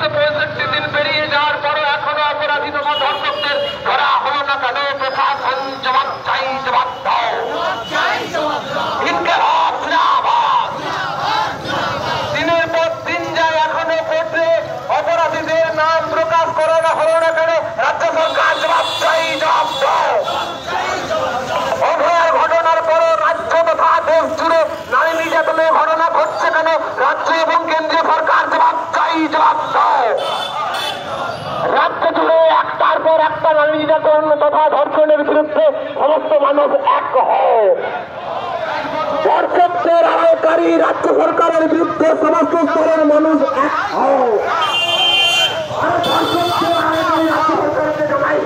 365 দিন পেরিয়ে যাওয়ার পরও এখনো অপরাধী তথা ধর্ষকদের ধরা হলো না কেন? প্রশাসন জবাব চাই, জবাব দাও। ইনকিলাব জিন্দাবাদ। দিনের পর দিন যায়, এখনো কোর্টে অপরাধীদের নাম প্রকাশ করানো হলো না কেন? রাজ্য সরকার জবাব চাই, জবাব দাও। অভয়ার ঘটনার পরও রাজ্য তথা দেশ জুড়ে নারী নির্যাতনের ঘটনা ঘটছে কেন? রাজ্য এবং কেন্দ্রীয় সরকার জবাব চাই, জবাব দাও। রাজ্য জুড়ে একটার পর একটা নারী নির্যাতন তথা ধর্ষণের বিরুদ্ধে সমস্ত মানুষ এক হও। ধর্ষকদের আড়ালকারী রাজ্য সরকারের বিরুদ্ধে সমস্ত স্তরের মানুষ এক হও। ধর্ষকদের আড়ালকারী রাজ্য সরকারকে জানাই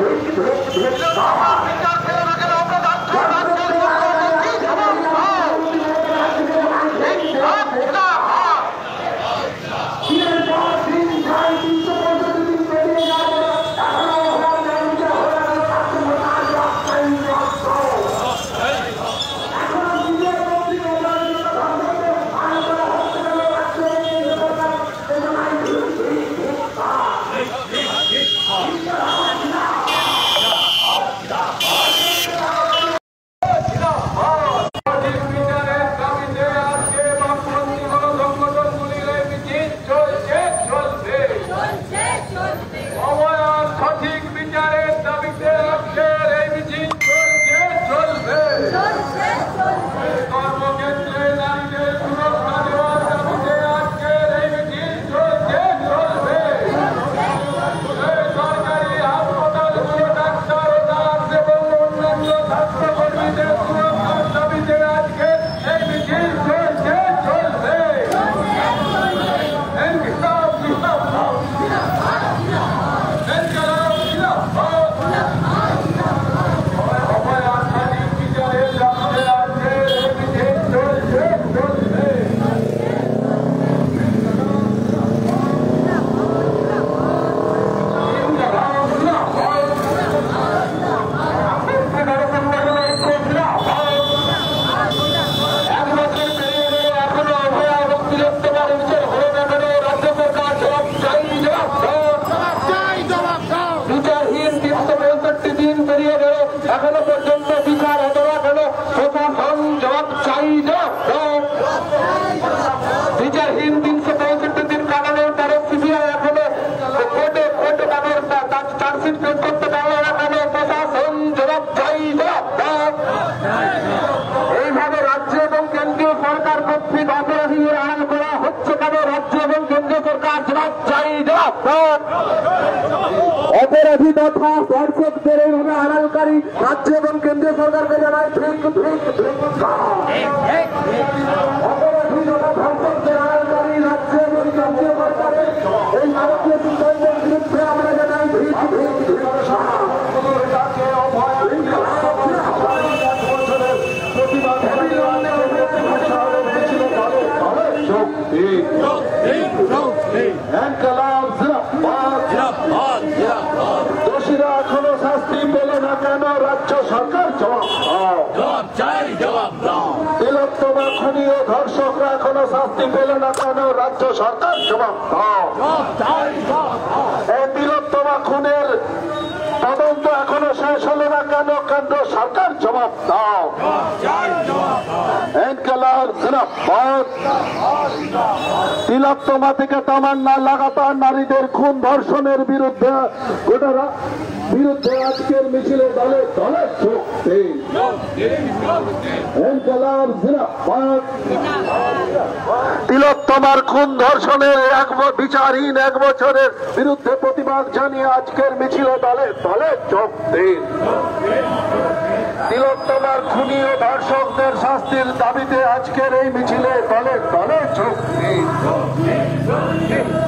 এখনো পর্যন্ত বিচার হতো না কেন? প্রশাসন জবাব চাই, জবাব দাও। বিচারহীন 365 দিন কাটানোর পরও সিবিআই এখনো কোর্টে তাদের চার্জশিট পেশ করতে পারলো না কেন? প্রশাসন জবাব চাই, জবাব দাও। এইভাবে রাজ্য এবং কেন্দ্রীয় সরকার কর্তৃক অপরাধীদের আড়াল করা হচ্ছে কেন? রাজ্য এবং কেন্দ্রীয় সরকার জবাব চাই, জবাব দাও। অপরাধী তথা ধর্ষকদের এইভাবে আড়ালকারী রাজ্য এবং কেন্দ্রীয় সরকারকে জানায় ঠিক ঠিক ঠিক। অপরাধী তথা ধর্ষকদের আড়ালকারী রাজ্য এবং কেন্দ্রীয় সরকারের এই ভারতীয় সিদ্ধান্তের বিরুদ্ধে আমরা জানাই ঠিক ঠিক ঠিক। দোষীরা এখনো শাস্তি পেল না কেন? রাজ্য সরকার জবাব চাই, জবাব দাও। তিলোত্তমা খুনি ও ধর্ষকরা এখনো শাস্তি পেল না কেন? রাজ্য সরকার জবাব দাও। এই তিলোত্তমা খুনের তদন্ত এখনো শেষ হলো না কেন? কেন্দ্র সরকার জবাব দাও। ইনকিলাব জিন্দাবাদ। তিলোত্তমা থেকে তামান্না লাগাতার নারীদের খুন ধর্ষণের বিরুদ্ধে আজকের মিছিলে দলে দলে যোগ দিন। ইনকিলাব জিন্দাবাদ। তিলোত্তমার খুন ধর্ষণের বিচারহীন 1 বছরের বিরুদ্ধে প্রতিবাদ জানিয়ে আজকের মিছিলে দলে দলে যোগ দিন। তিলোত্তমার খুনি ও ধর্ষকদের শাস্তির দাবিতে আজকের এই মিছিলে দলে দলে যোগ দিন।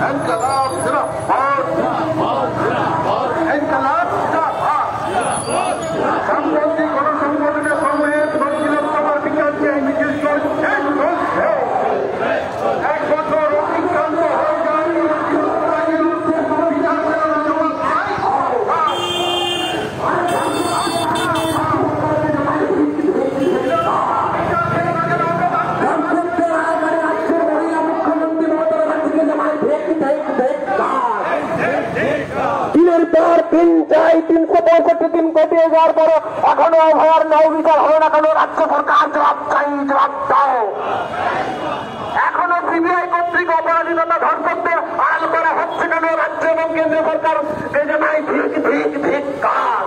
ইনকিলাব জিন্দাবাদ। ইনকিলাব জিন্দাবাদ। সাম্প্রতি গণসংগঠনের সময়ে তিলোত্তমার বিচারকে এই মিছিল চলছে। 1 বছর অতিক্রান্ত হয়ে যায়। মুখ্যমন্ত্রী মমতা ব্যানার্জিকে জানাই ঠিক ঠিক ঠিক। দিন চাই, 365 দিন কেটে যাওয়ার পরে এখনো অভয়ার ন্যায় বিচার হবে না কেন? রাজ্য সরকার জবাব চাই, জবাব দাও। এখনো সিবিআই কর্তৃক অপরাধীনতা ধর্ষকদের আড়াল করা হচ্ছে কেন? রাজ্য এবং কেন্দ্রীয় সরকার এই যে নাই, ঠিক ঠিক ঠিক কাজ